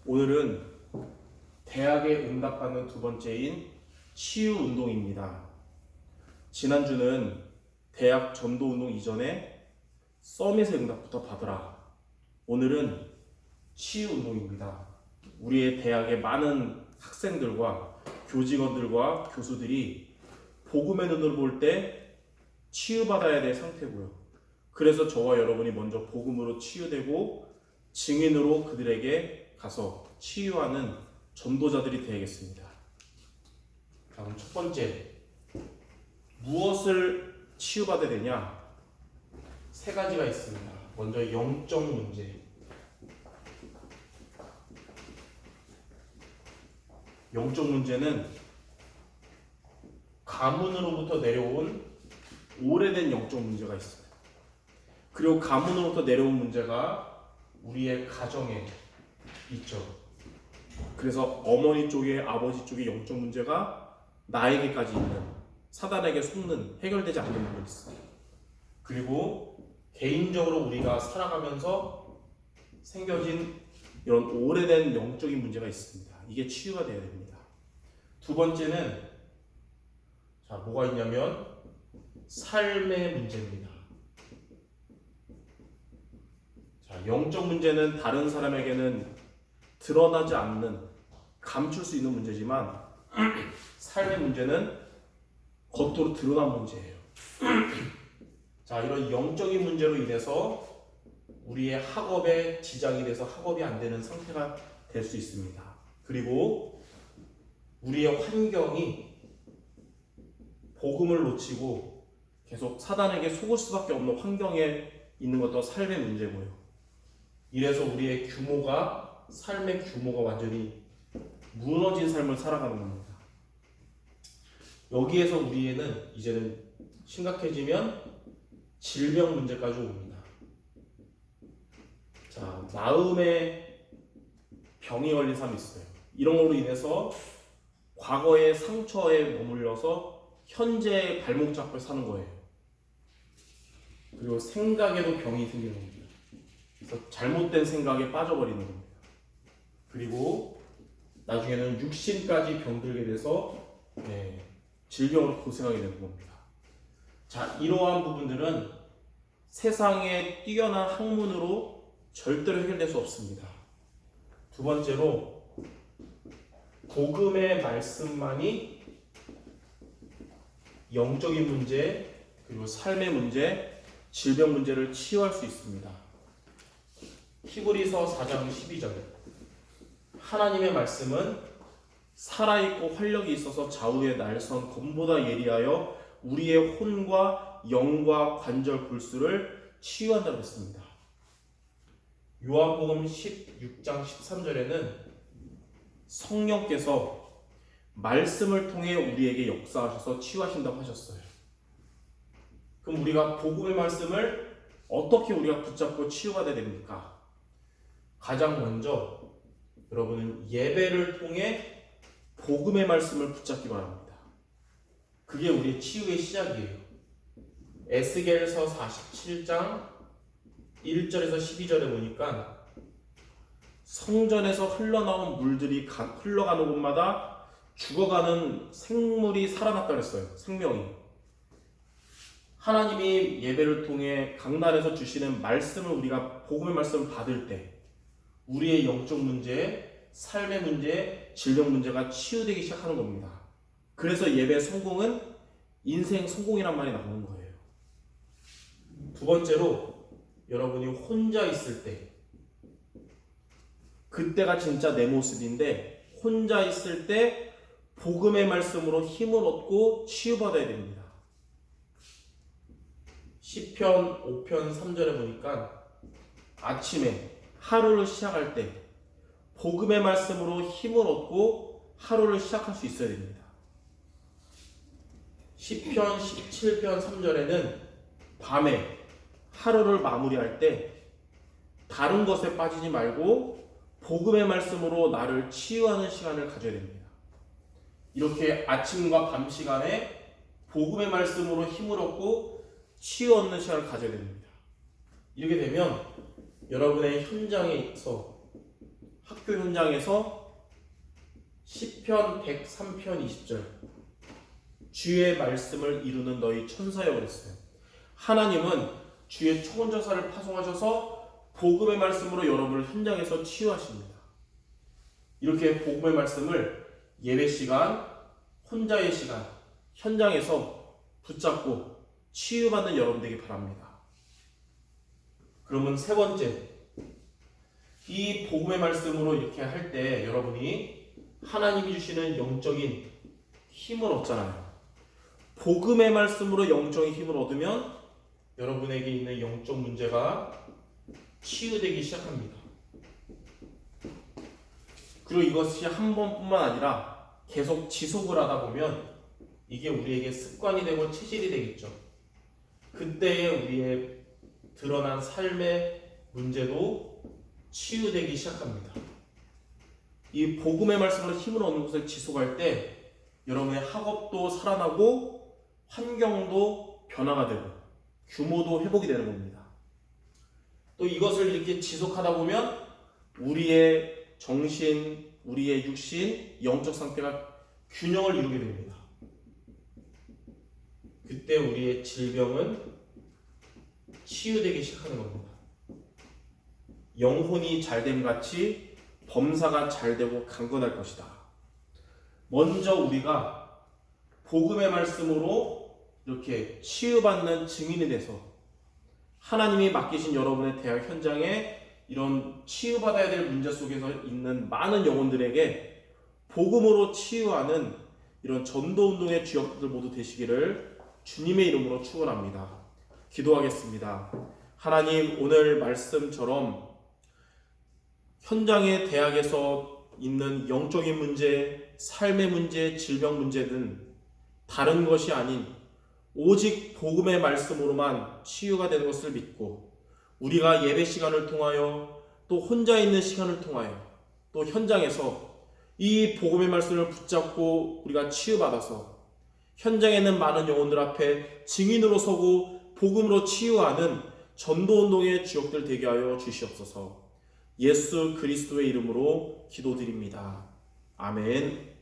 오늘은 대학에 응답하는 두 번째인 치유 운동입니다. 지난주는 대학 전도 운동 이전에 서밋의 응답부터 받으라. 오늘은 치유 운동입니다. 우리의 대학의 많은 학생들과 교직원들과 교수들이 복음의 눈으로 볼 때 치유받아야 될 상태고요. 그래서 저와 여러분이 먼저 복음으로 치유되고 증인으로 그들에게 가서 치유하는 전도자들이 되겠습니다. 다음 첫 번째, 무엇을 치유받아야 되냐? 세 가지가 있습니다. 먼저 영적 문제. 영적 문제는 가문으로부터 내려온 오래된 영적 문제가 있어요. 그리고 가문으로부터 내려온 문제가 우리의 가정에 있죠. 그래서 어머니 쪽에 아버지 쪽의 영적 문제가 나에게까지 있는, 사단에게 속는, 해결되지 않는 부분이 있어요. 그리고 개인적으로 우리가 살아가면서 생겨진 이런 오래된 영적인 문제가 있습니다. 이게 치유가 되어야 됩니다. 두 번째는 뭐가 있냐면 삶의 문제입니다. 영적 문제는 다른 사람에게는 드러나지 않는, 감출 수 있는 문제지만 삶의 문제는 겉으로 드러난 문제예요. 이런 영적인 문제로 인해서 우리의 학업에 지장이 돼서 학업이 안 되는 상태가 될 수 있습니다. 그리고 우리의 환경이 복음을 놓치고 계속 사단에게 속을 수밖에 없는 환경에 있는 것도 삶의 문제고요. 이래서 우리의 삶의 규모가 완전히 무너진 삶을 살아가는 겁니다. 여기에서 우리에는 이제는 심각해지면 질병 문제까지 옵니다. 마음의 병이 걸린 사람이 있어요. 이런 걸로 인해서 과거의 상처에 머물러서 현재의 발목 잡고 사는 거예요. 그리고 생각에도 병이 생기는 겁니다. 그래서 잘못된 생각에 빠져버리는 겁니다. 그리고 나중에는 육신까지 병들게 돼서 질병으로 고생하게 되는 겁니다. 이러한 부분들은 세상의 뛰어난 학문으로 절대로 해결될 수 없습니다. 두 번째로, 복음의 말씀만이 영적인 문제, 그리고 삶의 문제, 질병 문제를 치유할 수 있습니다. 히브리서 4장 12절, 하나님의 말씀은 살아있고 활력이 있어서 좌우의 날선 검보다 예리하여 우리의 혼과 영과 관절 골수를 치유한다고 했습니다. 요한복음 16장 13절에는 성령께서 말씀을 통해 우리에게 역사하셔서 치유하신다고 하셨어요. 그럼 우리가 복음의 말씀을 어떻게 우리가 붙잡고 치유가 돼야 됩니까? 가장 먼저 여러분은 예배를 통해 복음의 말씀을 붙잡기 바랍니다. 그게 우리의 치유의 시작이에요. 에스겔서 47장 1절에서 12절에 보니까 성전에서 흘러나온 물들이 흘러가는 곳마다 죽어가는 생물이 살아났다고 했어요. 생명이. 하나님이 예배를 통해 강단에서 주시는 말씀을, 우리가 복음의 말씀을 받을 때 우리의 영적 문제, 삶의 문제, 질병 문제가 치유되기 시작하는 겁니다. 그래서 예배 성공은 인생 성공이란 말이 나오는 거예요. 두 번째로, 여러분이 혼자 있을 때, 그때가 진짜 내 모습인데, 혼자 있을 때 복음의 말씀으로 힘을 얻고 치유받아야 됩니다. 시편 5편 3절에 보니까 아침에 하루를 시작할 때 복음의 말씀으로 힘을 얻고 하루를 시작할 수 있어야 됩니다. 시편 17편 3절에는 밤에 하루를 마무리할 때 다른 것에 빠지지 말고 복음의 말씀으로 나를 치유하는 시간을 가져야 됩니다. 이렇게 아침과 밤 시간에 복음의 말씀으로 힘을 얻고 치유 얻는 시간을 가져야 됩니다. 이렇게 되면 여러분의 현장에서 학교 현장에서 시편 103편 20절 주의 말씀을 이루는 너희 천사여 그랬어요. 하나님은 주의 초원전사를 파송하셔서 복음의 말씀으로 여러분을 현장에서 치유하십니다. 이렇게 복음의 말씀을 예배 시간, 혼자의 시간, 현장에서 붙잡고 치유받는 여러분 되기 바랍니다. 그러면 세 번째, 이 복음의 말씀으로 이렇게 할 때 여러분이 하나님이 주시는 영적인 힘을 얻잖아요. 복음의 말씀으로 영적인 힘을 얻으면 여러분에게 있는 영적 문제가 치유되기 시작합니다. 그리고 이것이 한 번뿐만 아니라 계속 지속을 하다 보면 이게 우리에게 습관이 되고 체질이 되겠죠. 그때에 우리의 드러난 삶의 문제도 치유되기 시작합니다. 이 복음의 말씀으로 힘을 얻는 것을 지속할 때 여러분의 학업도 살아나고 환경도 변화가 되고 규모도 회복이 되는 겁니다. 또 이것을 이렇게 지속하다 보면 우리의 정신, 우리의 육신, 영적 상태가 균형을 이루게 됩니다. 그때 우리의 질병은 치유되기 시작하는 겁니다. 영혼이 잘됨 같이 범사가 잘되고 강건할 것이다. 먼저 우리가 복음의 말씀으로 이렇게 치유받는 증인이 돼서 하나님이 맡기신 여러분의 대학 현장에 이런 치유받아야 될 문제 속에서 있는 많은 영혼들에게 복음으로 치유하는 이런 전도운동의 주역들 모두 되시기를 주님의 이름으로 축원합니다. 기도하겠습니다. 하나님, 오늘 말씀처럼 현장의 대학에서 있는 영적인 문제, 삶의 문제, 질병 문제는 다른 것이 아닌 오직 복음의 말씀으로만 치유가 되는 것을 믿고 우리가 예배 시간을 통하여 또 혼자 있는 시간을 통하여 또 현장에서 이 복음의 말씀을 붙잡고 우리가 치유받아서 현장에 있는 많은 영혼들 앞에 증인으로 서고 복음으로 치유하는 전도운동의 주역들 되게 하여 주시옵소서. 예수 그리스도의 이름으로 기도드립니다. 아멘.